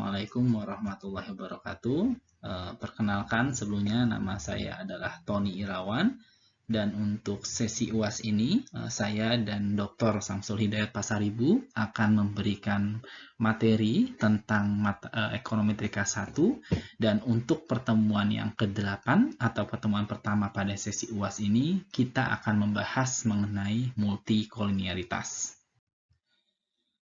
Assalamualaikum warahmatullahi wabarakatuh. Perkenalkan sebelumnya nama saya adalah Tony Irawan dan untuk sesi UAS ini saya dan Dr. Samsul Hidayat Pasaribu akan memberikan materi tentang Ekonometrika 1 dan untuk pertemuan yang ke-8 atau pertemuan pertama pada sesi UAS ini kita akan membahas mengenai multikolinearitas.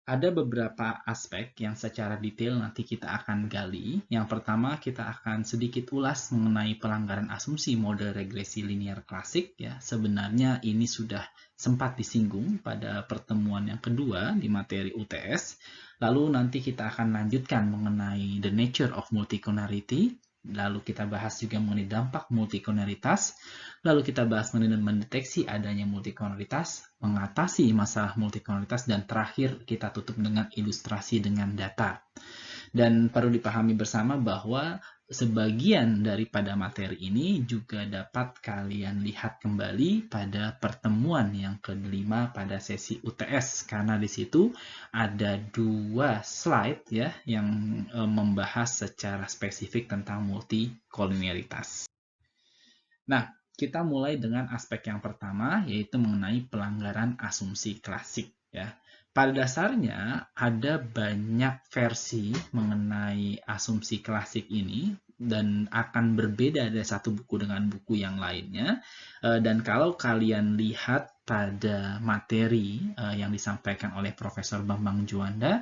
Ada beberapa aspek yang secara detail nanti kita akan gali. Yang pertama, kita akan sedikit ulas mengenai pelanggaran asumsi model regresi linear klasik. Ya, sebenarnya ini sudah sempat disinggung pada pertemuan yang kedua di materi UTS. Lalu nanti kita akan lanjutkan mengenai the nature of multicollinearity. Lalu kita bahas juga mengenai dampak multicollinearitas. Lalu kita bahas mengenai mendeteksi adanya multicollinearitas, mengatasi masalah multicollinearitas, dan terakhir kita tutup dengan ilustrasi dengan data. Dan perlu dipahami bersama bahwa sebagian daripada materi ini juga dapat kalian lihat kembali pada pertemuan yang ke-5 pada sesi UTS, karena di situ ada 2 slide ya yang membahas secara spesifik tentang multikolinearitas. Nah, kita mulai dengan aspek yang pertama, yaitu mengenai pelanggaran asumsi klasik ya. Pada dasarnya ada banyak versi mengenai asumsi klasik ini dan akan berbeda dari satu buku dengan buku yang lainnya. Dan kalau kalian lihat pada materi yang disampaikan oleh Profesor Bambang Juanda,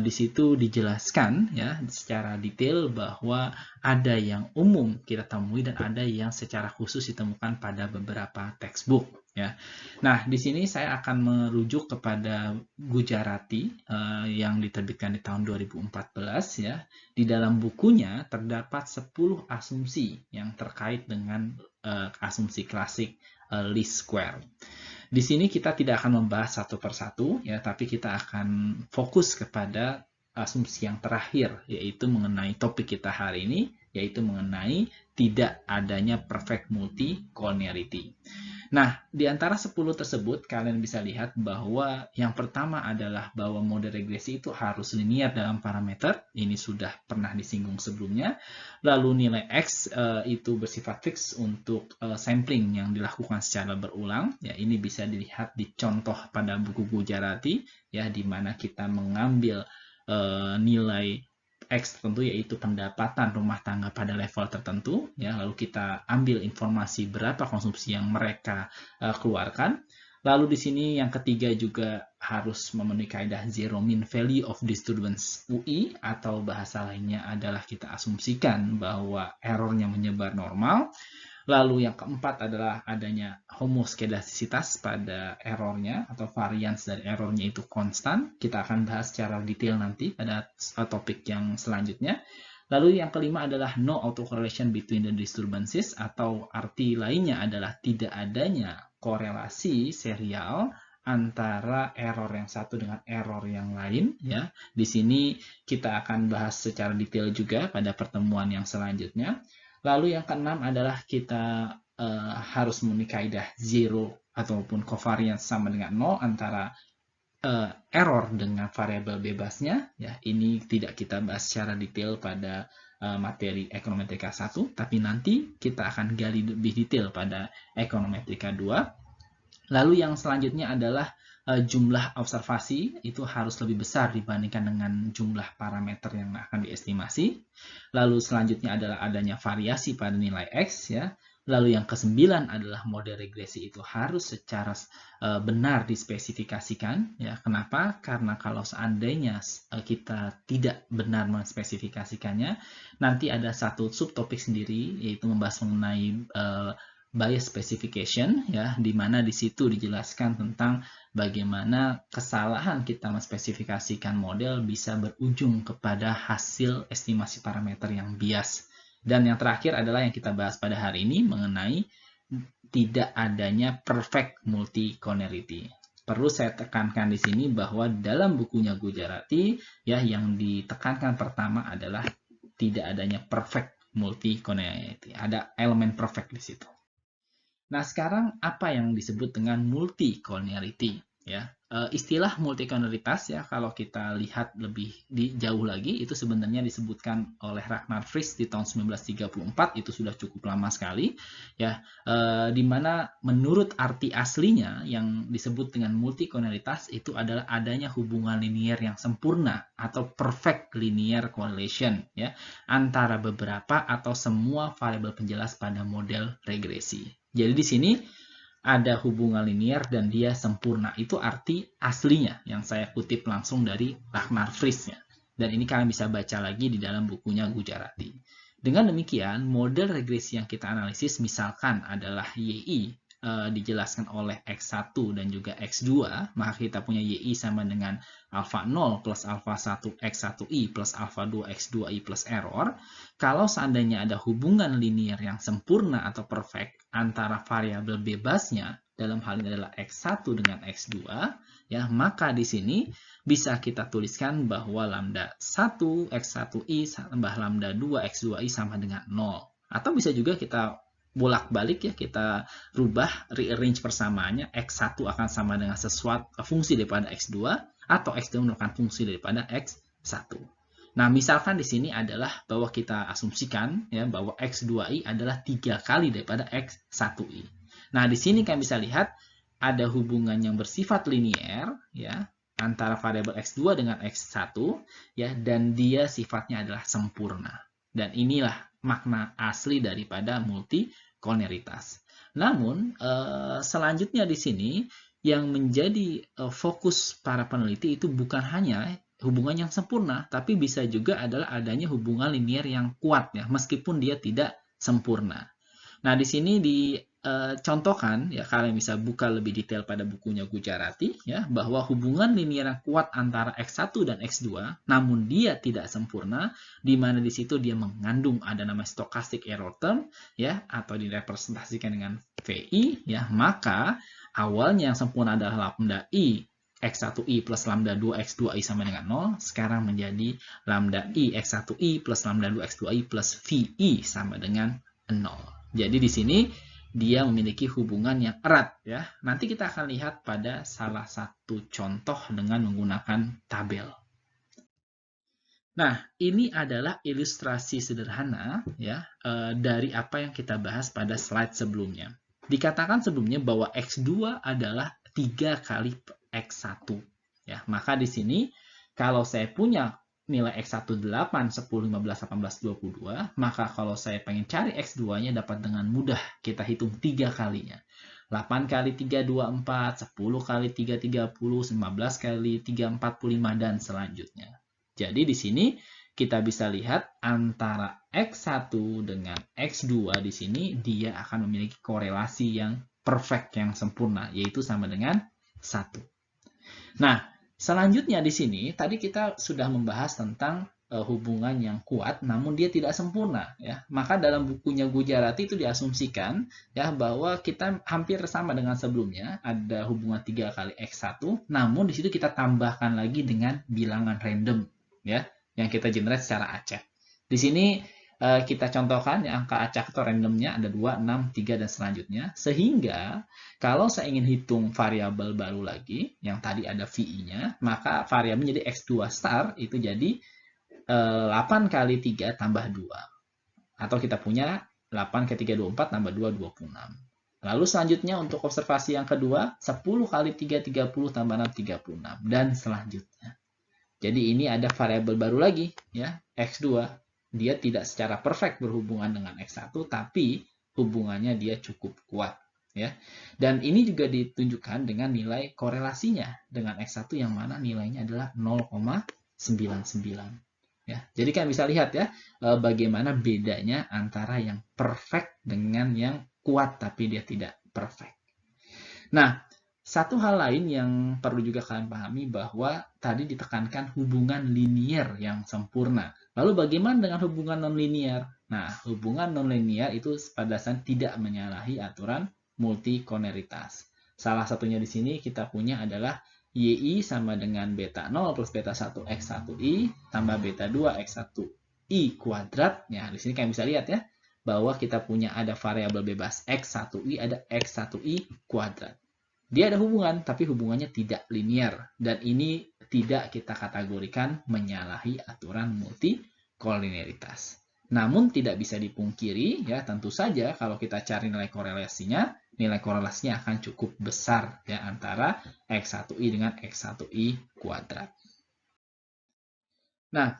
di situ dijelaskan ya secara detail bahwa ada yang umum kita temui dan ada yang secara khusus ditemukan pada beberapa textbook ya. Nah, di sini saya akan merujuk kepada Gujarati yang diterbitkan di tahun 2014 ya. Di dalam bukunya terdapat 10 asumsi yang terkait dengan asumsi klasik least square. Di sini kita tidak akan membahas satu persatu ya, tapi kita akan fokus kepada asumsi yang terakhir, yaitu mengenai topik kita hari ini, yaitu mengenai tidak adanya perfect multicollinearity. Nah, di antara 10 tersebut, kalian bisa lihat bahwa yang pertama adalah bahwa model regresi itu harus linear dalam parameter. Ini sudah pernah disinggung sebelumnya. Lalu nilai X itu bersifat fix untuk sampling yang dilakukan secara berulang. Ya, ini bisa dilihat di contoh pada buku Gujarati, ya, di mana kita mengambil nilai X tertentu, yaitu pendapatan rumah tangga pada level tertentu ya, lalu kita ambil informasi berapa konsumsi yang mereka keluarkan. Lalu di sini yang ketiga juga harus memenuhi kaidah zero mean value of disturbance UI, atau bahasa lainnya adalah kita asumsikan bahwa errornya menyebar normal. Lalu yang keempat adalah adanya homoskedastisitas pada errornya atau varians dari errornya itu konstan. Kita akan bahas secara detail nanti pada topik yang selanjutnya. Lalu yang kelima adalah no autocorrelation between the disturbances, atau arti lainnya adalah tidak adanya korelasi serial antara error yang satu dengan error yang lain ya. Di sini kita akan bahas secara detail juga pada pertemuan yang selanjutnya. Lalu yang keenam adalah kita harus memenuhi kaidah zero ataupun covariance sama dengan 0 antara error dengan variabel bebasnya. Ya, ini tidak kita bahas secara detail pada materi Ekonometrika 1, tapi nanti kita akan gali lebih detail pada Ekonometrika 2. Lalu yang selanjutnya adalah jumlah observasi itu harus lebih besar dibandingkan dengan jumlah parameter yang akan diestimasi. Lalu selanjutnya adalah adanya variasi pada nilai X ya. Lalu yang ke-9 adalah model regresi itu harus secara benar dispesifikasikan ya. Kenapa? Karena kalau seandainya kita tidak benar menspesifikasikannya, nanti ada satu subtopik sendiri yaitu membahas mengenai bias specification ya, di mana di situ dijelaskan tentang bagaimana kesalahan kita menspesifikasikan model bisa berujung kepada hasil estimasi parameter yang bias. Dan yang terakhir adalah yang kita bahas pada hari ini mengenai tidak adanya perfect multicollinearity. Perlu saya tekankan di sini bahwa dalam bukunya Gujarati ya, yang ditekankan pertama adalah tidak adanya perfect multicollinearity. Ada elemen perfect di situ. Nah, sekarang apa yang disebut dengan multicollinearity ya? Istilah multikonelitas ya, kalau kita lihat lebih jauh lagi, itu sebenarnya disebutkan oleh Ragnar Frisch di tahun 1934, itu sudah cukup lama sekali ya, di mana menurut arti aslinya yang disebut dengan multikonelitas itu adalah adanya hubungan linier yang sempurna atau perfect linear correlation ya antara beberapa atau semua variabel penjelas pada model regresi. Jadi di sini ada hubungan linier dan dia sempurna. Itu arti aslinya yang saya kutip langsung dari Ragnar Frisch. Dan ini kalian bisa baca lagi di dalam bukunya Gujarati. Dengan demikian, model regresi yang kita analisis misalkan adalah YI dijelaskan oleh X1 dan juga X2, maka kita punya YI sama dengan alpha 0 plus alpha 1 X1I plus alpha 2 X2I plus error. Kalau seandainya ada hubungan linier yang sempurna atau perfect antara variabel bebasnya, dalam hal ini adalah X1 dengan X2, ya, maka di sini bisa kita tuliskan bahwa lambda 1 X1I tambah lambda 2 X2I sama dengan 0. Atau bisa juga kita bolak-balik ya, kita rubah, rearrange persamaannya, X1 akan sama dengan sesuatu fungsi daripada X2 atau X2 merupakan fungsi daripada X1. Nah, misalkan di sini adalah bahwa kita asumsikan ya bahwa X2I adalah 3 kali daripada X1I. Nah, di sini kalian bisa lihat ada hubungan yang bersifat linier ya antara variabel X2 dengan X1 ya, dan dia sifatnya adalah sempurna. Dan inilah makna asli daripada multikonelitas. Namun, selanjutnya di sini yang menjadi fokus para peneliti itu bukan hanya hubungan yang sempurna, tapi bisa juga adalah adanya hubungan linier yang kuat ya, meskipun dia tidak sempurna. Nah, di sini dicontohkan ya, kalian bisa buka lebih detail pada bukunya Gujarati ya, bahwa hubungan linier yang kuat antara X1 dan X2, namun dia tidak sempurna, di mana di situ dia mengandung ada nama stochastic error term ya, atau direpresentasikan dengan VI ya, maka awalnya yang sempurna adalah lambda I X1I plus lambda 2 X2I sama dengan 0, sekarang menjadi lambda I X1I plus lambda 2 X2I plus VI sama dengan 0. Jadi di sini dia memiliki hubungan yang erat ya. Nanti kita akan lihat pada salah satu contoh dengan menggunakan tabel. Nah, ini adalah ilustrasi sederhana ya dari apa yang kita bahas pada slide sebelumnya. Dikatakan sebelumnya bahwa X2 adalah 3 kali X1 ya. Maka di sini kalau saya punya nilai X1 8, 10, 15, 18, 22, maka kalau saya pengen cari X2-nya dapat dengan mudah kita hitung 3 kalinya. 8 kali 3, 24, 10 kali 3, 30, 15 kali 3, 45, dan selanjutnya. Jadi di sini kita bisa lihat antara X1 dengan X2 di sini dia akan memiliki korelasi yang perfect, yang sempurna, yaitu sama dengan 1. Nah, selanjutnya di sini tadi kita sudah membahas tentang hubungan yang kuat namun dia tidak sempurna ya. Maka dalam bukunya Gujarati itu diasumsikan ya bahwa kita hampir sama dengan sebelumnya, ada hubungan 3 kali X1, namun di situ kita tambahkan lagi dengan bilangan random ya yang kita generate secara acak. Di sini kita contohkan ya, angka acak atau randomnya ada 2, 6, 3, dan selanjutnya. Sehingga kalau saya ingin hitung variabel baru lagi, yang tadi ada VI-nya, maka variabel jadi X2 star itu jadi 8 kali 3 tambah 2. Atau kita punya 8 kali 3, 24 tambah 2, 26. Lalu selanjutnya untuk observasi yang kedua, 10 kali 3, 30 tambah 6, 36. Dan selanjutnya. Jadi ini ada variabel baru lagi, ya, X2. Dia tidak secara perfect berhubungan dengan X1, tapi hubungannya dia cukup kuat. Ya. Dan ini juga ditunjukkan dengan nilai korelasinya dengan X1 yang mana nilainya adalah 0,99. Ya. Jadi kalian bisa lihat ya bagaimana bedanya antara yang perfect dengan yang kuat tapi dia tidak perfect. Nah, satu hal lain yang perlu juga kalian pahami bahwa tadi ditekankan hubungan linier yang sempurna. Lalu bagaimana dengan hubungan nonlinier? Nah, hubungan nonlinier itu pada dasarnya tidak menyalahi aturan multikonelitas. Salah satunya di sini kita punya adalah YI sama dengan beta 0 plus beta 1 X1I tambah beta 2 X1I kuadrat. Ya, di sini kalian bisa lihat ya bahwa kita punya ada variabel bebas X1I, ada X1I kuadrat. dia ada hubungan, tapi hubungannya tidak linear. Dan ini tidak kita kategorikan menyalahi aturan multikolinearitas. Namun tidak bisa dipungkiri, ya tentu saja kalau kita cari nilai korelasinya akan cukup besar ya antara X1I dengan X1I kuadrat. Nah,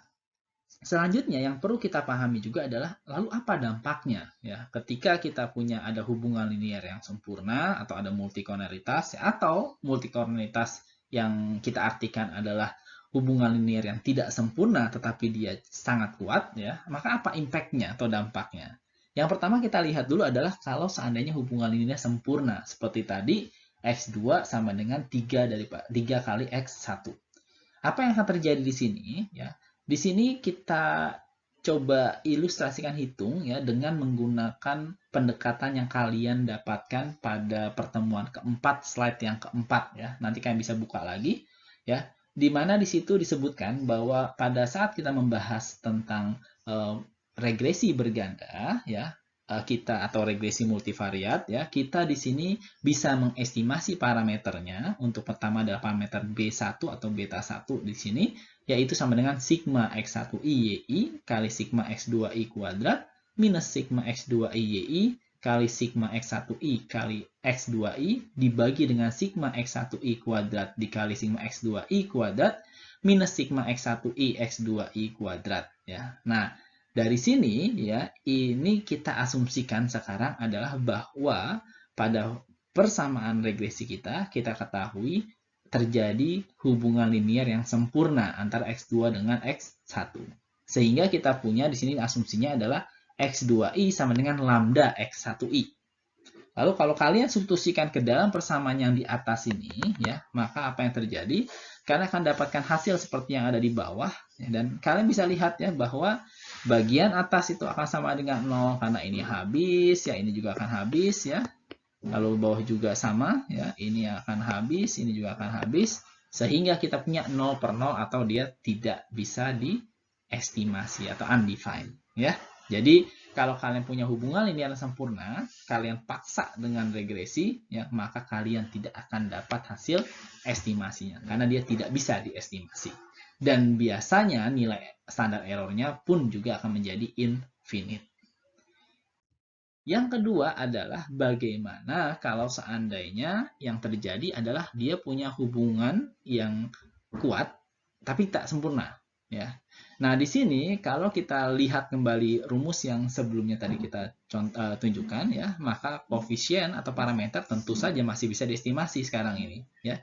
selanjutnya yang perlu kita pahami juga adalah lalu apa dampaknya ya ketika kita punya ada hubungan linear yang sempurna atau ada multikolinearitas atau multikolinearitas yang kita artikan adalah hubungan linear yang tidak sempurna tetapi dia sangat kuat ya, maka apa impact-nya atau dampaknya? Yang pertama kita lihat dulu adalah kalau seandainya hubungan linear sempurna seperti tadi X2 sama dengan 3 kali X1. Apa yang akan terjadi di sini ya? Di sini kita coba ilustrasikan hitung ya dengan menggunakan pendekatan yang kalian dapatkan pada pertemuan keempat, slide yang keempat ya. Nanti kalian bisa buka lagi ya. Di mana di situ disebutkan bahwa pada saat kita membahas tentang regresi berganda ya, kita atau regresi multivariat ya, kita di sini bisa mengestimasi parameternya. Untuk pertama adalah parameter B1 atau beta 1 di sini, yaitu sama dengan sigma X1I YI kali sigma X2I kuadrat minus sigma X2I YI kali sigma X1I kali X2I dibagi dengan sigma X1I kuadrat dikali sigma X2I kuadrat minus sigma X1I X2I kuadrat ya. Nah, dari sini ya, ini kita asumsikan sekarang adalah bahwa pada persamaan regresi kita ketahui terjadi hubungan linear yang sempurna antara X2 dengan X1. Sehingga kita punya di sini asumsinya adalah X2I sama dengan lambda X1I. Lalu kalau kalian substitusikan ke dalam persamaan yang di atas ini, ya, maka apa yang terjadi? Kalian akan dapatkan hasil seperti yang ada di bawah. Ya, dan kalian bisa lihat ya bahwa bagian atas itu akan sama dengan 0 karena ini habis, ya ini juga akan habis ya. Lalu bawah juga sama, ya ini akan habis, ini juga akan habis, sehingga kita punya 0 per 0 atau dia tidak bisa diestimasi atau undefined. Ya, jadi kalau kalian punya hubungan linear sempurna, kalian paksa dengan regresi, ya maka kalian tidak akan dapat hasil estimasinya karena dia tidak bisa diestimasi. Dan biasanya nilai standar errornya pun juga akan menjadi infinite. Yang kedua adalah bagaimana kalau seandainya yang terjadi adalah dia punya hubungan yang kuat tapi tak sempurna ya. Nah, di sini kalau kita lihat kembali rumus yang sebelumnya tadi kita tunjukkan ya, maka koefisien atau parameter tentu saja masih bisa diestimasi sekarang ini ya.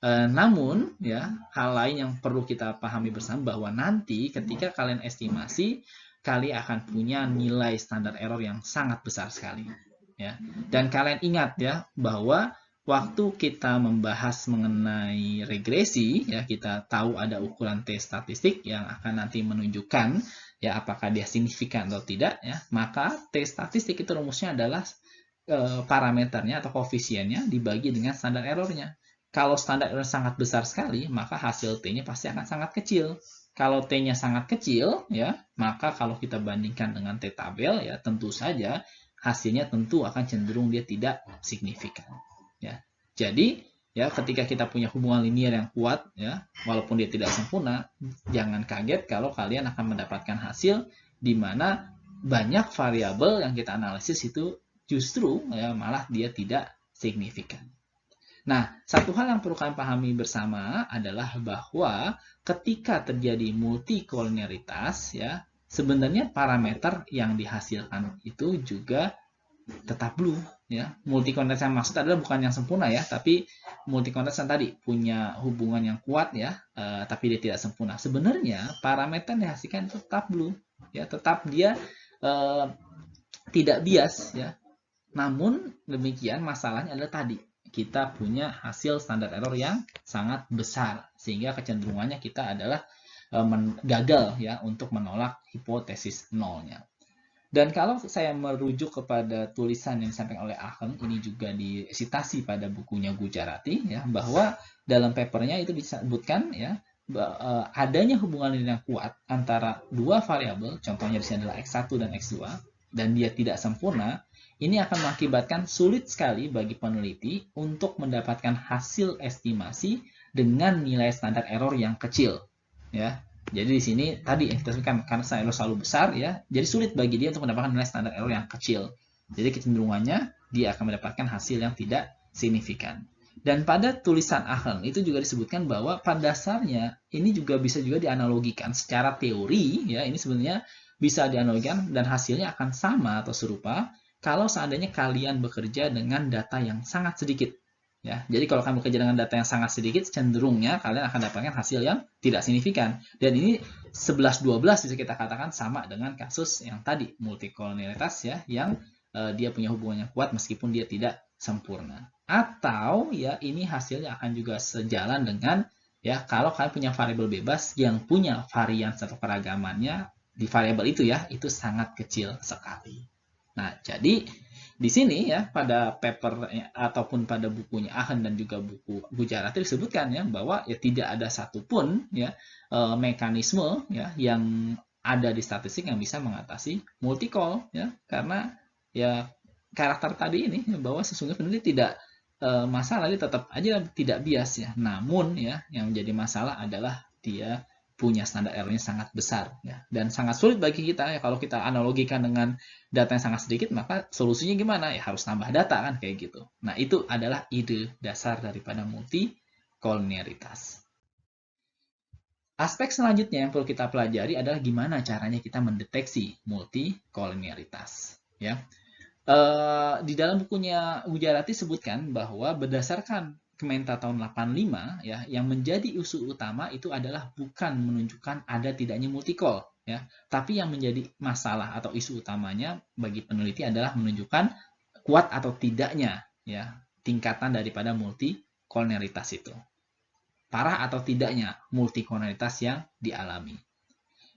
Namun ya, hal lain yang perlu kita pahami bersama bahwa nanti ketika kalian estimasi kalian akan punya nilai standar error yang sangat besar sekali ya. Dan kalian ingat ya bahwa waktu kita membahas mengenai regresi ya, kita tahu ada ukuran T statistik yang akan nanti menunjukkan ya apakah dia signifikan atau tidak ya. Maka T statistik itu rumusnya adalah parameternya atau koefisiennya dibagi dengan standar errornya. Kalau standar error sangat besar sekali, maka hasil T-nya pasti akan sangat kecil. Kalau T-nya sangat kecil, ya, maka kalau kita bandingkan dengan T-tabel, ya, tentu saja hasilnya tentu akan cenderung dia tidak signifikan. Ya. Jadi, ya, ketika kita punya hubungan linear yang kuat, ya, walaupun dia tidak sempurna, jangan kaget kalau kalian akan mendapatkan hasil di mana banyak variabel yang kita analisis itu justru ya, malah dia tidak signifikan. Nah, satu hal yang perlu kalian pahami bersama adalah bahwa ketika terjadi multikolinearitas, ya, sebenarnya parameter yang dihasilkan itu juga tetap blue. Ya. Multikolinearitas yang maksud adalah bukan yang sempurna ya, tapi multikolinearitas yang tadi punya hubungan yang kuat ya, tapi dia tidak sempurna. Sebenarnya parameter yang dihasilkan tetap blue, ya, tetap dia tidak bias ya. Namun demikian masalahnya adalah tadi kita punya hasil standar error yang sangat besar sehingga kecenderungannya kita adalah gagal ya untuk menolak hipotesis nolnya. Dan kalau saya merujuk kepada tulisan yang disampaikan oleh Ahern, ini juga disitasi pada bukunya Gujarati ya, bahwa dalam papernya itu disebutkan ya adanya hubungan yang kuat antara dua variabel, contohnya di sini adalah X1 dan X2, dan dia tidak sempurna, ini akan mengakibatkan sulit sekali bagi peneliti untuk mendapatkan hasil estimasi dengan nilai standar error yang kecil, ya. Jadi di sini tadi yang kita sebutkan, karena standar error selalu besar, ya, jadi sulit bagi dia untuk mendapatkan nilai standar error yang kecil. Jadi kecenderungannya dia akan mendapatkan hasil yang tidak signifikan. Dan pada tulisan Ahern itu juga disebutkan bahwa pada dasarnya ini juga bisa juga dianalogikan secara teori, ya, ini sebenarnya bisa dianalogikan dan hasilnya akan sama atau serupa kalau seandainya kalian bekerja dengan data yang sangat sedikit. Ya, jadi kalau kalian bekerja dengan data yang sangat sedikit, cenderungnya kalian akan dapatkan hasil yang tidak signifikan. Dan ini 11-12 bisa kita katakan sama dengan kasus yang tadi, multikolonialitas, ya, yang dia punya hubungan yang kuat meskipun dia tidak sempurna. Atau ya ini hasilnya akan juga sejalan dengan ya kalau kalian punya variabel bebas yang punya varian atau keragamannya di variabel itu ya itu sangat kecil sekali. Nah, jadi di sini ya pada paper ataupun pada bukunya Ahern dan juga buku Gujarati disebutkan ya bahwa ya tidak ada satupun ya mekanisme ya yang ada di statistik yang bisa mengatasi multicol ya karena ya karakter tadi ini ya, bahwa sesungguhnya peneliti tidak masalah dia tetap aja tidak bias ya. Namun ya yang menjadi masalah adalah dia punya standar error-nya sangat besar ya dan sangat sulit bagi kita ya kalau kita analogikan dengan data yang sangat sedikit maka solusinya gimana ya harus tambah data kan kayak gitu. Nah itu adalah ide dasar daripada multikolonialitas. Aspek selanjutnya yang perlu kita pelajari adalah gimana caranya kita mendeteksi multikolonialitas ya. Di dalam bukunya Gujarati sebutkan bahwa berdasarkan Kementa tahun 85 ya yang menjadi isu utama itu adalah bukan menunjukkan ada tidaknya multikol ya tapi yang menjadi masalah atau isu utamanya bagi peneliti adalah menunjukkan kuat atau tidaknya ya tingkatan daripada multikolonialitas itu parah atau tidaknya multikolonialitas yang dialami.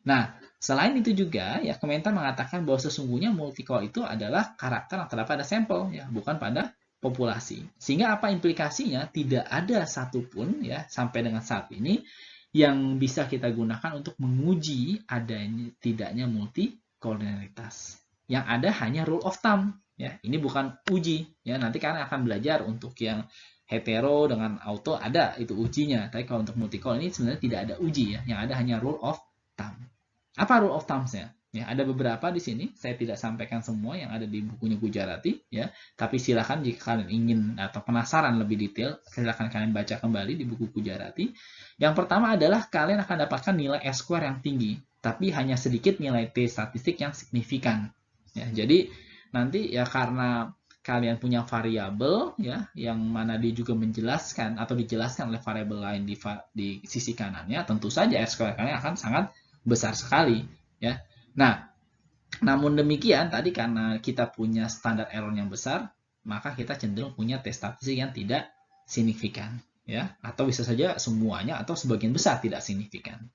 Nah, selain itu juga, ya Kementan mengatakan bahwa sesungguhnya multikol itu adalah karakter yang terdapat pada sampel, ya, bukan pada populasi. Sehingga apa implikasinya? Tidak ada satupun, ya, sampai dengan saat ini yang bisa kita gunakan untuk menguji adanya tidaknya multikolonialitas. Yang ada hanya rule of thumb, ya. Ini bukan uji, ya. Nanti kalian akan belajar untuk yang hetero dengan auto ada itu ujinya. Tapi kalau untuk multikol ini sebenarnya tidak ada uji, ya. Yang ada hanya rule of thumb. Apa rule of thumbs-nya? Ya, ada beberapa di sini, saya tidak sampaikan semua yang ada di bukunya Gujarati, ya. Tapi silakan jika kalian ingin atau penasaran lebih detail, silakan kalian baca kembali di buku Gujarati. Yang pertama adalah kalian akan dapatkan nilai S-square yang tinggi, tapi hanya sedikit nilai T statistik yang signifikan. Ya, jadi nanti ya karena kalian punya variabel ya yang mana dia juga menjelaskan atau dijelaskan oleh variabel lain di sisi kanannya, tentu saja S-square kalian akan sangat besar sekali ya. Nah, namun demikian tadi karena kita punya standar error yang besar, maka kita cenderung punya T statistik yang tidak signifikan ya, atau bisa saja semuanya atau sebagian besar tidak signifikan.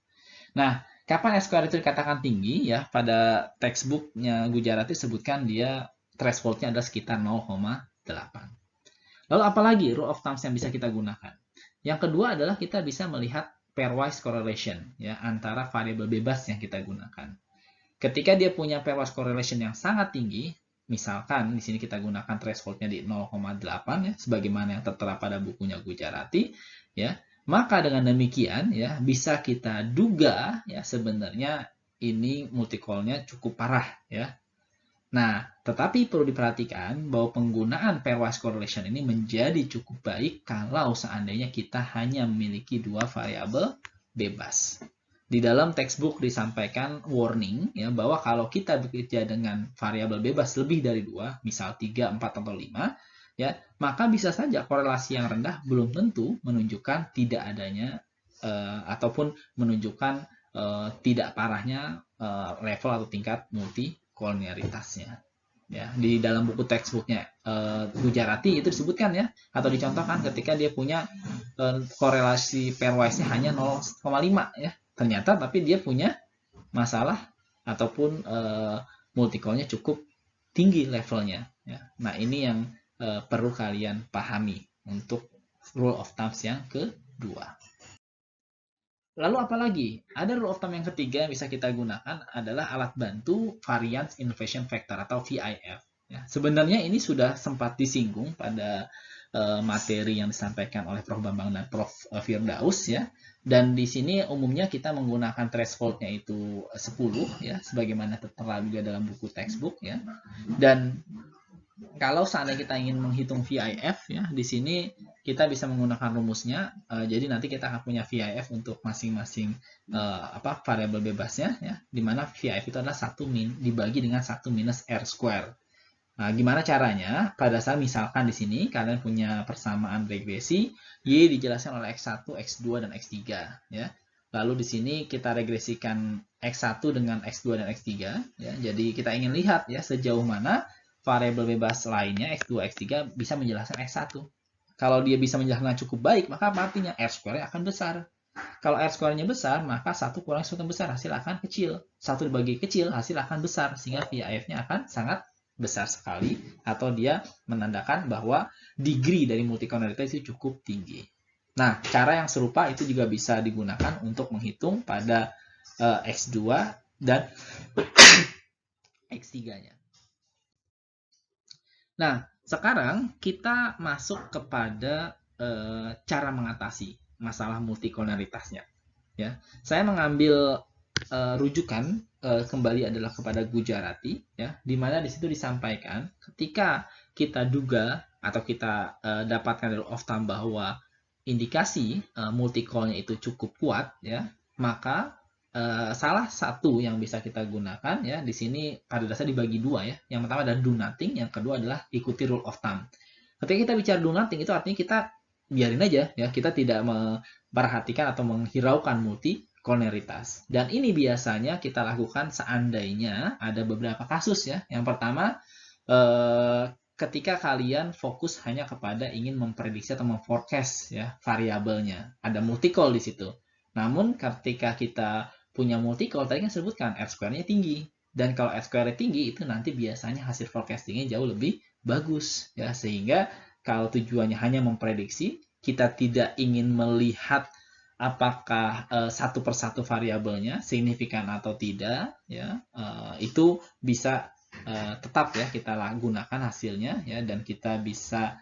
Nah, kapan S-square itu dikatakan tinggi ya? Pada textbooknya Gujarati sebutkan dia thresholdnya adalah sekitar 0,8. Lalu apalagi rule of thumb yang bisa kita gunakan? Yang kedua adalah kita bisa melihat pairwise correlation ya antara variabel bebas yang kita gunakan. Ketika dia punya pairwise correlation yang sangat tinggi, misalkan di sini kita gunakan thresholdnya di 0,8 ya sebagaimana yang tertera pada bukunya Gujarati ya, maka dengan demikian ya bisa kita duga ya sebenarnya ini multicolnya cukup parah ya. Nah, tetapi perlu diperhatikan bahwa penggunaan pairwise correlation ini menjadi cukup baik kalau seandainya kita hanya memiliki dua variabel bebas. Di dalam textbook disampaikan warning ya bahwa kalau kita bekerja dengan variabel bebas lebih dari dua, misal 3, 4, atau 5, ya, maka bisa saja korelasi yang rendah belum tentu menunjukkan tidak adanya ataupun menunjukkan tidak parahnya level atau tingkat multikolonialitasnya. Ya, di dalam buku textbooknya Gujarati itu disebutkan ya atau dicontohkan ketika dia punya korelasi pairwise-nya hanya 0,5 ya ternyata tapi dia punya masalah ataupun multicolnya cukup tinggi levelnya ya. Nah ini yang perlu kalian pahami untuk rule of thumb yang kedua. Lalu apalagi? Ada rule of thumb yang ketiga yang bisa kita gunakan adalah alat bantu variance innovation factor atau VIF. Ya, sebenarnya ini sudah sempat disinggung pada materi yang disampaikan oleh Prof. Bambang dan Prof. Firdaus ya. Dan di sini umumnya kita menggunakan thresholdnya itu 10 ya, sebagaimana tertera juga dalam buku textbook ya. Dan kalau seandainya kita ingin menghitung VIF ya, di sini kita bisa menggunakan rumusnya. Jadi nanti kita akan punya VIF untuk masing-masing variabel bebasnya ya, di mana VIF itu adalah 1 dibagi dengan 1 minus R square. Nah, gimana caranya? Pada saat misalkan di sini kalian punya persamaan regresi, Y dijelaskan oleh X1, X2, dan X3. Ya. Lalu di sini kita regresikan X1 dengan X2 dan X3. Ya. Jadi kita ingin lihat ya sejauh mana variabel bebas lainnya, X2, X3, bisa menjelaskan X1. Kalau dia bisa menjelaskan cukup baik, maka artinya R square akan besar. Kalau R square-nya besar, maka 1 kurang 1 besar, hasil akan kecil. 1 dibagi kecil, hasil akan besar. Sehingga VIF-nya akan sangat besar sekali, atau dia menandakan bahwa degree dari multicollinearitas itu cukup tinggi. Nah, cara yang serupa itu juga bisa digunakan untuk menghitung pada X2 dan X3-nya. Nah, sekarang kita masuk kepada cara mengatasi masalah multicollinearitasnya. Ya, saya mengambil rujukan kembali adalah kepada Gujarati ya, di mana di situ disampaikan ketika kita duga atau kita dapatkan dari of thumb bahwa indikasi multicol-nya itu cukup kuat ya, maka salah satu yang bisa kita gunakan ya di sini pada dasarnya dibagi dua ya. Yang pertama adalah do nothing, yang kedua adalah ikuti rule of thumb. Ketika kita bicara do nothing itu artinya kita biarin aja ya, kita tidak memperhatikan atau menghiraukan multicollinearitas. Dan ini biasanya kita lakukan seandainya ada beberapa kasus ya. Yang pertama ketika kalian fokus hanya kepada ingin memprediksi atau memforecast ya variabelnya, ada multicol di situ. Namun ketika kita punya multicol, tadi kan sebutkan R square-nya tinggi. Dan kalau R square-nya tinggi, itu nanti biasanya hasil forecasting-nya jauh lebih bagus. Ya, sehingga kalau tujuannya hanya memprediksi, kita tidak ingin melihat apakah satu persatu variabelnya signifikan atau tidak, ya itu bisa tetap ya kita gunakan hasilnya ya, dan kita bisa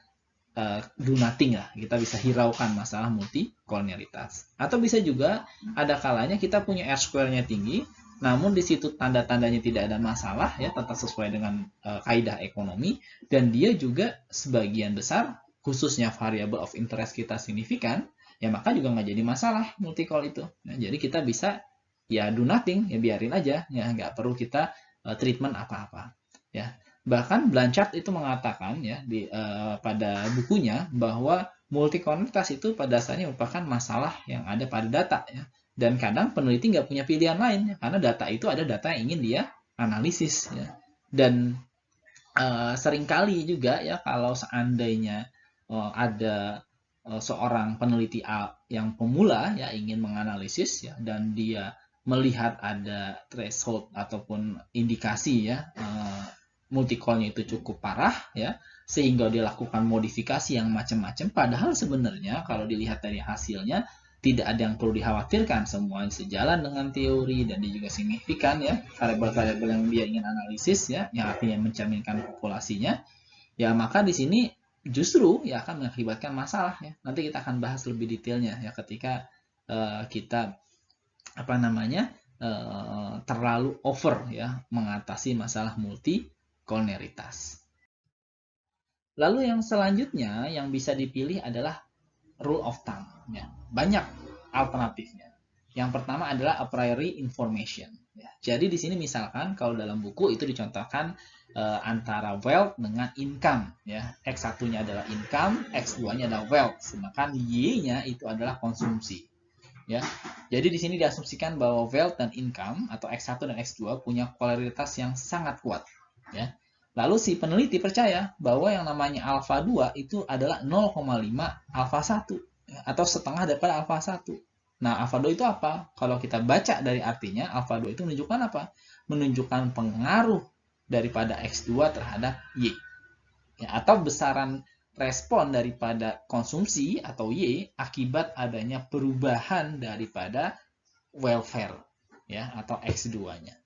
do nothing lah, kita bisa hiraukan masalah multicollinearitas. Atau bisa juga ada kalanya kita punya R square-nya tinggi, namun di situ tanda-tandanya tidak ada masalah ya, tetap sesuai dengan kaidah ekonomi, dan dia juga sebagian besar khususnya variable of interest kita signifikan, ya maka juga nggak jadi masalah multicol itu. Nah, jadi kita bisa ya do nothing, ya biarin aja, ya nggak perlu kita treatment apa-apa. Ya, bahkan Blanchard itu mengatakan ya pada bukunya bahwa multicollinearitas itu pada dasarnya merupakan masalah yang ada pada data ya. Dan kadang peneliti nggak punya pilihan lain ya, karena data itu ada data yang ingin dia analisis ya. Dan seringkali juga ya kalau seandainya ada seorang peneliti yang pemula ya ingin menganalisis ya, dan dia melihat ada threshold ataupun indikasi ya multicolnya itu cukup parah ya, sehingga dia lakukan modifikasi yang macam-macam, padahal sebenarnya kalau dilihat dari hasilnya tidak ada yang perlu dikhawatirkan, semuanya sejalan dengan teori dan dia juga signifikan ya variabel-variabel yang dia ingin analisis ya, yang artinya mencerminkan populasinya ya, maka di sini justru ya akan mengakibatkan masalah ya. Nanti kita akan bahas lebih detailnya ya ketika kita terlalu over ya mengatasi masalah multicollinearitas. Lalu yang selanjutnya yang bisa dipilih adalah rule of thumb ya. Banyak alternatifnya. Yang pertama adalah a priori information ya. Jadi di sini misalkan kalau dalam buku itu dicontohkan antara wealth dengan income ya. X1-nya adalah income, X2-nya adalah wealth, sedangkan Y-nya itu adalah konsumsi. Ya. Jadi di sini diasumsikan bahwa wealth dan income atau X1 dan X2 punya polaritas yang sangat kuat ya. Lalu si peneliti percaya bahwa yang namanya alfa 2 itu adalah 0,5 alfa 1 ya, atau setengah daripada alfa 1. Nah, alfa 2 itu apa? Kalau kita baca dari artinya, alfa 2 itu menunjukkan apa? Menunjukkan pengaruh daripada X2 terhadap Y. Ya, atau besaran respon daripada konsumsi atau Y akibat adanya perubahan daripada welfare ya atau X2-nya.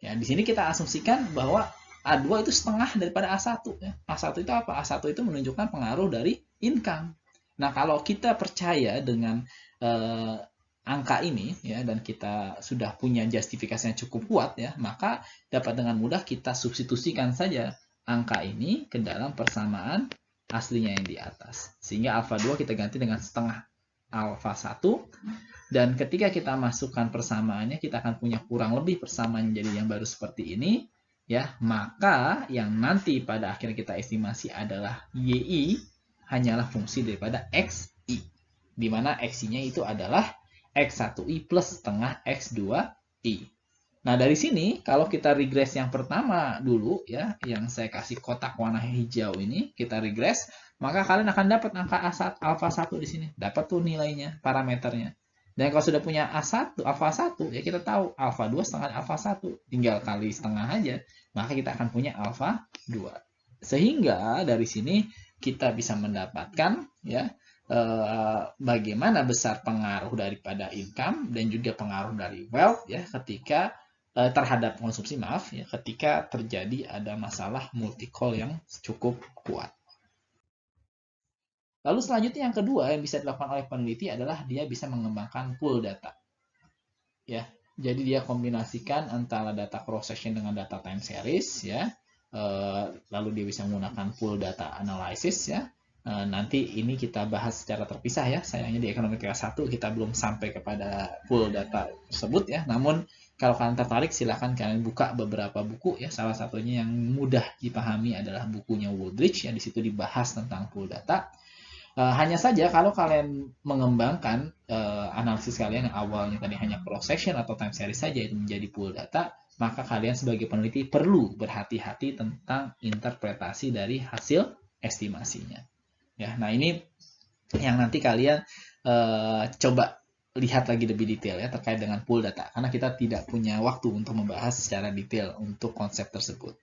Ya, di sini kita asumsikan bahwa A2 itu setengah daripada A1 ya. A1 itu apa? A1 itu menunjukkan pengaruh dari income. Nah, kalau kita percaya dengan angka ini ya, dan kita sudah punya justifikasinya cukup kuat ya, maka dapat dengan mudah kita substitusikan saja angka ini ke dalam persamaan aslinya yang di atas. Sehingga alfa 2 kita ganti dengan setengah alfa 1, dan ketika kita masukkan persamaannya, kita akan punya kurang lebih persamaan jadi yang baru seperti ini ya. Maka yang nanti pada akhirnya kita estimasi adalah YI hanyalah fungsi daripada XI, di mana XI-nya itu adalah X1I plus setengah X2I. Nah, dari sini kalau kita regress yang pertama dulu ya, yang saya kasih kotak warna hijau ini, kita regress, maka kalian akan dapat angka alfa 1 di sini. Dapat tuh nilainya, parameternya. Dan kalau sudah punya A1, alfa 1, ya kita tahu alfa 2 setengah alfa 1. Tinggal kali setengah aja, maka kita akan punya alfa 2. Sehingga dari sini kita bisa mendapatkan ya, bagaimana besar pengaruh daripada income dan juga pengaruh dari wealth ya ketika terhadap konsumsi, maaf ya, ketika terjadi ada masalah multi-call yang cukup kuat. Lalu selanjutnya yang kedua yang bisa dilakukan oleh peneliti adalah dia bisa mengembangkan pool data. Ya, jadi dia kombinasikan antara data cross section dengan data time series ya. Lalu dia bisa menggunakan pool data analysis ya. Nanti ini kita bahas secara terpisah ya. Sayangnya di ekonomi kelas 1 kita belum sampai kepada pool data tersebut ya. Namun kalau kalian tertarik silahkan kalian buka beberapa buku ya. Salah satunya yang mudah dipahami adalah bukunya Woodridge yang di situ dibahas tentang pool data. Hanya saja kalau kalian mengembangkan analisis kalian yang awalnya tadi hanya cross section atau time series saja itu menjadi pool data, maka kalian sebagai peneliti perlu berhati-hati tentang interpretasi dari hasil estimasinya. Ya, nah ini yang nanti kalian coba lihat lagi lebih detail ya terkait dengan pool data, karena kita tidak punya waktu untuk membahas secara detail untuk konsep tersebut.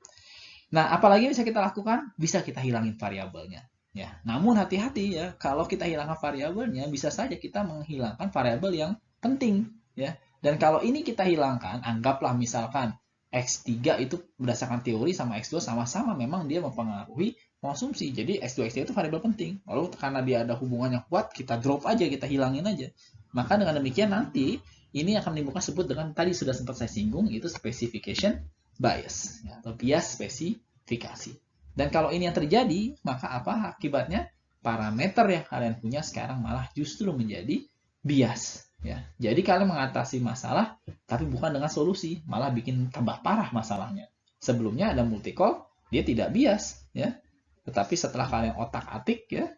Nah, apalagi bisa kita lakukan? Bisa kita hilangin variabelnya. Ya, namun hati-hati ya, kalau kita hilangkan variabelnya, bisa saja kita menghilangkan variabel yang penting ya. Dan kalau ini kita hilangkan, anggaplah misalkan X3 itu berdasarkan teori sama X2 sama-sama memang dia mempengaruhi konsumsi. Jadi X2 X3 itu variabel penting. Lalu karena dia ada hubungan yang kuat, kita drop aja, kita hilangin aja. Maka dengan demikian nanti ini akan menimbulkan sebut dengan tadi sudah sempat saya singgung, itu specification bias ya, atau bias spesifikasi. Dan kalau ini yang terjadi, maka apa akibatnya? Parameter yang kalian punya sekarang malah justru menjadi bias. Ya. Jadi kalian mengatasi masalah, tapi bukan dengan solusi, malah bikin tambah parah masalahnya. Sebelumnya ada multi-call, dia tidak bias. Ya. Tetapi setelah kalian otak-atik, ya,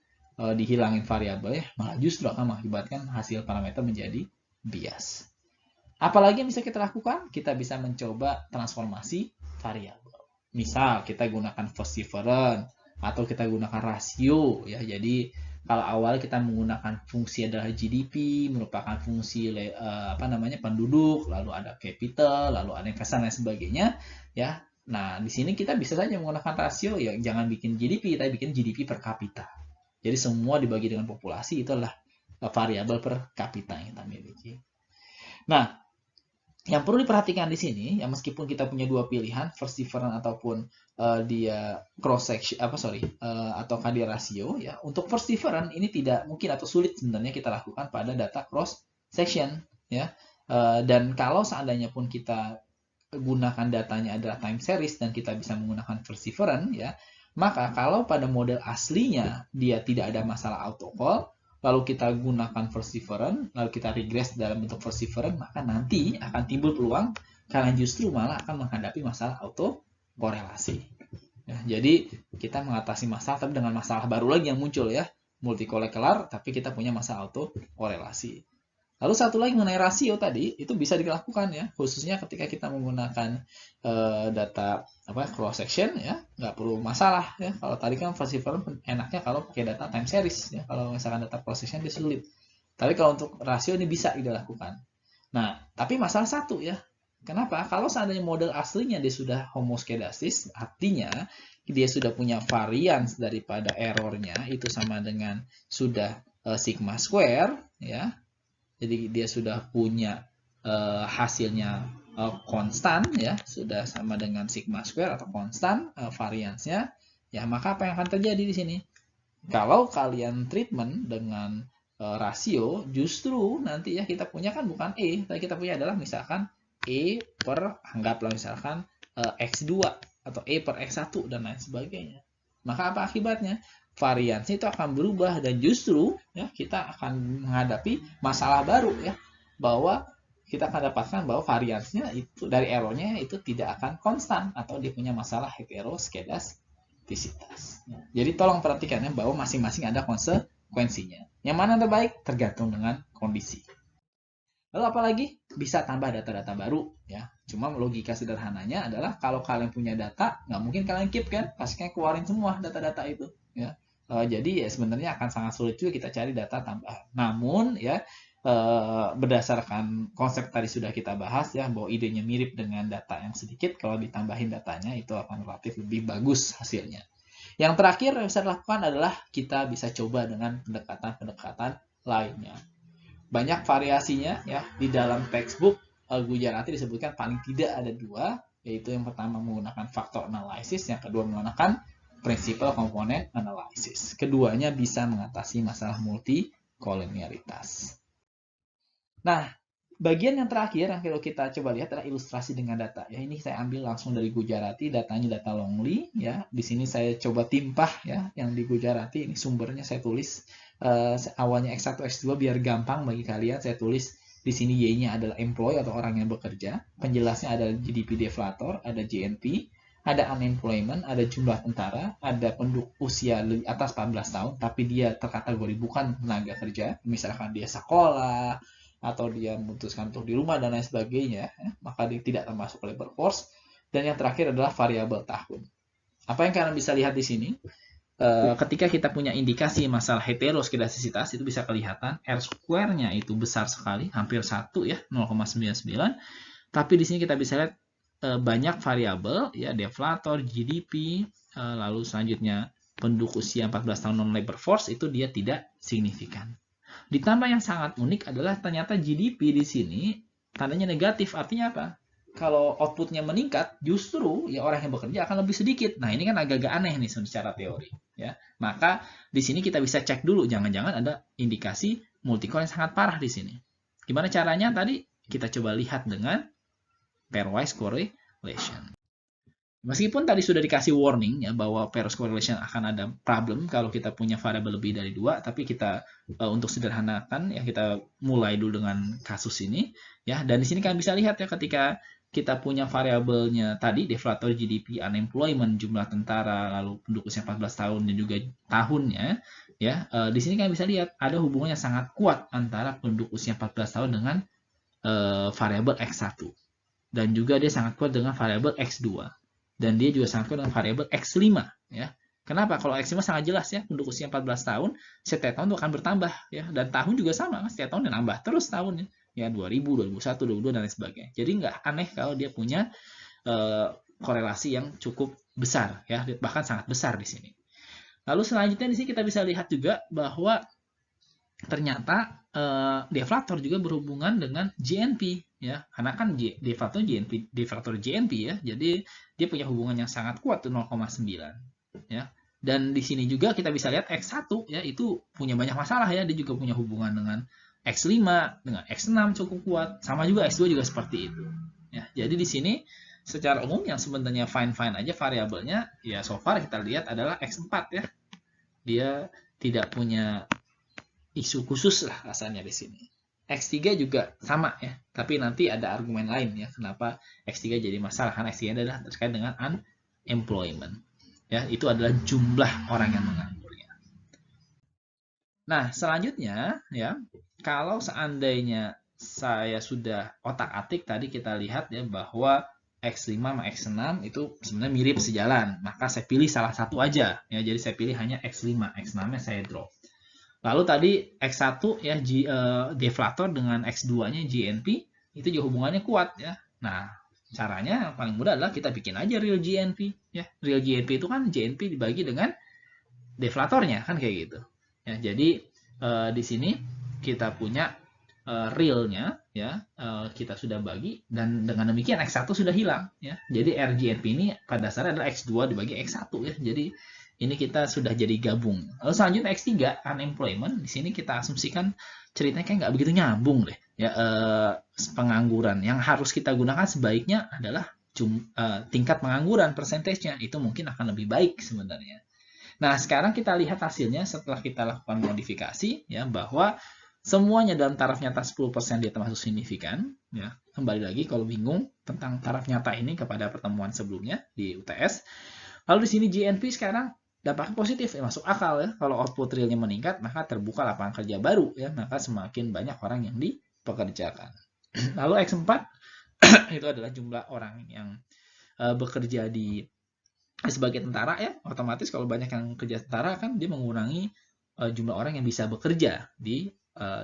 dihilangin variabelnya, malah justru akan mengakibatkan hasil parameter menjadi bias. Apalagi yang bisa kita lakukan? Kita bisa mencoba transformasi variabel. Misal kita gunakan first difference atau kita gunakan rasio ya. Jadi kalau awal kita menggunakan fungsi adalah GDP, merupakan fungsi penduduk, lalu ada capital, lalu ada investasi dan sebagainya ya. Nah, di sini kita bisa saja menggunakan rasio ya, jangan bikin GDP tapi bikin GDP per kapita. Jadi semua dibagi dengan populasi, itu adalah variabel per kapita yang kita miliki. Nah, yang perlu diperhatikan di sini, ya meskipun kita punya dua pilihan, first difference ataupun dia cross section, ataukah dia rasio, ya untuk first difference ini tidak mungkin atau sulit sebenarnya kita lakukan pada data cross section, ya. Dan kalau seandainya pun kita gunakan datanya adalah time series dan kita bisa menggunakan first difference, ya, maka kalau pada model aslinya dia tidak ada masalah autocall, lalu kita gunakan first difference, lalu kita regress dalam bentuk first difference, maka nanti akan timbul peluang kalian justru malah akan menghadapi masalah auto korelasi. Ya, jadi kita mengatasi masalah tapi dengan masalah baru lagi yang muncul ya, multi-call kelar tapi kita punya masalah auto korelasi. Lalu satu lagi mengenai rasio tadi, itu bisa dilakukan ya, khususnya ketika kita menggunakan data cross section ya, nggak perlu masalah ya. Kalau tadi kan first difference enaknya kalau pakai data time series ya, kalau misalkan data cross section dia sulit. Tapi kalau untuk rasio ini bisa dilakukan. Nah, tapi masalah satu ya. Kenapa? Kalau seandainya model aslinya dia sudah homoskedastis, artinya dia sudah punya varians daripada errornya itu sama dengan sudah sigma square ya. Jadi dia sudah punya hasilnya konstan ya, sudah sama dengan sigma square atau konstan variansnya, ya maka apa yang akan terjadi di sini? Kalau kalian treatment dengan rasio, justru nanti ya kita punya kan bukan E, tapi kita punya adalah misalkan E per, anggaplah misalkan X2 atau E per X1 dan lain sebagainya. Maka apa akibatnya? Variansi itu akan berubah dan justru ya kita akan menghadapi masalah baru ya, bahwa kita akan dapatkan bahwa variansinya itu dari errornya itu tidak akan konstan atau dia punya masalah heteroskedastisitas. Jadi tolong perhatikan ya bahwa masing-masing ada konsekuensinya. Yang mana terbaik tergantung dengan kondisi. Lalu apalagi bisa tambah data-data baru ya. Cuma logika sederhananya adalah kalau kalian punya data, nggak mungkin kalian keep kan, pastinya keluarin semua data-data itu ya. Jadi ya sebenarnya akan sangat sulit juga kita cari data tambahan. Namun ya berdasarkan konsep tadi sudah kita bahas ya, bahwa idenya mirip dengan data yang sedikit, kalau ditambahin datanya itu akan relatif lebih bagus hasilnya. Yang terakhir yang bisa dilakukan adalah kita bisa coba dengan pendekatan-pendekatan lainnya. Banyak variasinya ya, di dalam textbook Gujarati disebutkan paling tidak ada 2, yaitu yang pertama menggunakan faktor analisis, yang kedua menggunakan principal component analysis. Keduanya bisa mengatasi masalah multikolonialitas. Nah, bagian yang terakhir yang kalau kita coba lihat adalah ilustrasi dengan data. Ya, ini saya ambil langsung dari Gujarati, datanya data Longley ya. Di sini saya coba timpah ya yang di Gujarati, ini sumbernya saya tulis awalnya X1 X2 biar gampang bagi kalian. Saya tulis di sini Y-nya adalah employee atau orang yang bekerja. Penjelasnya ada GDP deflator, ada GNP, ada unemployment, ada jumlah tentara, ada penduduk usia atas 14 tahun tapi dia terkategori bukan tenaga kerja, misalkan dia sekolah atau dia memutuskan untuk di rumah dan lain sebagainya, maka dia tidak termasuk labor force. Dan yang terakhir adalah variabel tahun. Apa yang kalian bisa lihat di sini? Ketika kita punya indikasi masalah heteroskedastisitas, itu bisa kelihatan R square-nya itu besar sekali, hampir 1 ya, 0,99. Tapi di sini kita bisa lihat banyak variabel ya, deflator, GDP, lalu selanjutnya penduduk usia 14 tahun non labor force itu dia tidak signifikan. Ditambah yang sangat unik adalah ternyata GDP di sini tandanya negatif. Artinya apa? Kalau outputnya meningkat, justru ya orang yang bekerja akan lebih sedikit. Nah, ini kan agak-agak aneh nih secara teori. Ya. Maka di sini kita bisa cek dulu, jangan-jangan ada indikasi multicore yang sangat parah di sini. Gimana caranya? Tadi kita coba lihat dengan pairwise correlation. Meskipun tadi sudah dikasih warning ya bahwa pairwise correlation akan ada problem kalau kita punya variabel lebih dari 2, tapi kita untuk sederhanakan ya kita mulai dulu dengan kasus ini ya. Dan di sini kalian bisa lihat ya ketika kita punya variabelnya tadi deflator, GDP, unemployment, jumlah tentara, lalu penduduk usia 14 tahun dan juga tahunnya ya. Di sini kalian bisa lihat ada hubungannya sangat kuat antara penduduk usia 14 tahun dengan variabel X1. Dan juga dia sangat kuat dengan variabel X2. Dan dia juga sangat kuat dengan variabel X5 ya. Kenapa? Kalau X5 sangat jelas ya, penduduk usia 14 tahun setiap tahun itu akan bertambah ya, dan tahun juga sama, setiap tahun nambah terus tahunnya ya, 2000, 2001, 2022 dan lain sebagainya. Jadi nggak aneh kalau dia punya korelasi yang cukup besar ya, bahkan sangat besar di sini. Lalu selanjutnya di sini kita bisa lihat juga bahwa ternyata deflator juga berhubungan dengan GNP ya, karena kan deflator GNP ya, jadi dia punya hubungan yang sangat kuat tuh 0,9 ya. Dan di sini juga kita bisa lihat X1 ya itu punya banyak masalah ya, dia juga punya hubungan dengan X5 dengan X6 cukup kuat, sama juga X2 juga seperti itu ya. Jadi di sini secara umum yang sebenarnya fine-fine aja variabelnya ya, so far kita lihat adalah X4 ya, dia tidak punya isu khusus lah rasanya di sini. X3 juga sama ya, tapi nanti ada argumen lain ya kenapa X3 jadi masalah, karena X3 adalah terkait dengan unemployment ya, itu adalah jumlah orang yang menganggurnya. Nah selanjutnya ya, kalau seandainya saya sudah otak-atik tadi kita lihat ya bahwa X5 sama X6 itu sebenarnya mirip sejalan, maka saya pilih salah satu aja ya, jadi saya pilih hanya X5, X6-nya saya drop. Lalu tadi X1 ya deflator dengan X2-nya GNP itu juga hubungannya kuat ya. Nah, caranya yang paling mudah adalah kita bikin aja real GNP ya. Real GNP itu kan GNP dibagi dengan deflatornya kan kayak gitu. Ya, jadi di sini kita punya realnya ya kita sudah bagi, dan dengan demikian X1 sudah hilang ya. Jadi RGNP ini pada dasarnya adalah X2 dibagi X1 ya. Jadi ini kita sudah jadi gabung. Lalu selanjutnya X3 unemployment. Di sini kita asumsikan ceritanya kayak nggak begitu nyambung deh ya. Pengangguran yang harus kita gunakan sebaiknya adalah tingkat pengangguran persentasenya, itu mungkin akan lebih baik sebenarnya. Nah, sekarang kita lihat hasilnya setelah kita lakukan modifikasi ya, bahwa semuanya dalam taraf nyata 10% dia termasuk signifikan ya. Kembali lagi kalau bingung tentang taraf nyata ini kepada pertemuan sebelumnya di UTS. Lalu di sini GNP sekarang dampaknya positif ya, masuk akal ya. Kalau output realnya meningkat, maka terbuka lapangan kerja baru ya, maka semakin banyak orang yang dipekerjakan. Lalu X4 itu adalah jumlah orang yang bekerja sebagai tentara ya. Otomatis kalau banyak yang kerja tentara kan dia mengurangi jumlah orang yang bisa bekerja di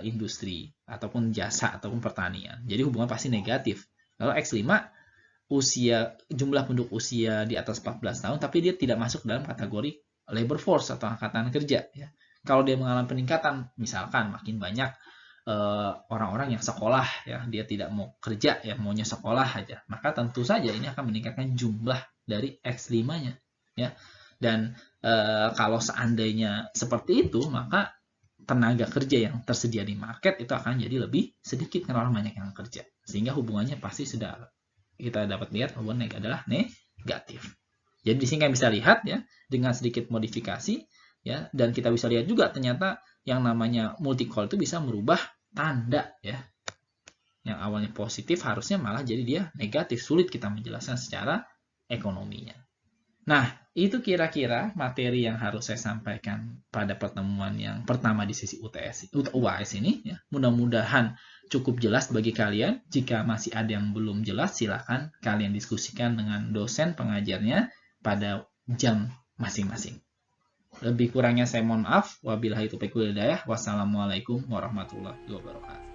industri ataupun jasa ataupun pertanian. Jadi hubungan pasti negatif. Lalu X5 jumlah penduduk usia di atas 14 tahun tapi dia tidak masuk dalam kategori labor force atau angkatan kerja ya. Kalau dia mengalami peningkatan, misalkan makin banyak orang-orang yang sekolah ya, dia tidak mau kerja ya, maunya sekolah aja, maka tentu saja ini akan meningkatkan jumlah dari X5-nya ya. Dan kalau seandainya seperti itu, maka tenaga kerja yang tersedia di market itu akan jadi lebih sedikit karena orang banyak yang kerja, sehingga hubungannya pasti sudah kita dapat lihat hubungan adalah negatif. Jadi di sini kalian bisa lihat ya, dengan sedikit modifikasi ya, dan kita bisa lihat juga ternyata yang namanya multi-call itu bisa merubah tanda ya. Yang awalnya positif harusnya malah jadi dia negatif, sulit kita menjelaskan secara ekonominya. Nah, itu kira-kira materi yang harus saya sampaikan pada pertemuan yang pertama di sesi UAS ini ya. Mudah-mudahan cukup jelas bagi kalian. Jika masih ada yang belum jelas, silakan kalian diskusikan dengan dosen pengajarnya pada jam masing-masing. Lebih kurangnya saya mohon maaf. Wabillahi taufiq wal hidayah. Wassalamualaikum warahmatullahi wabarakatuh.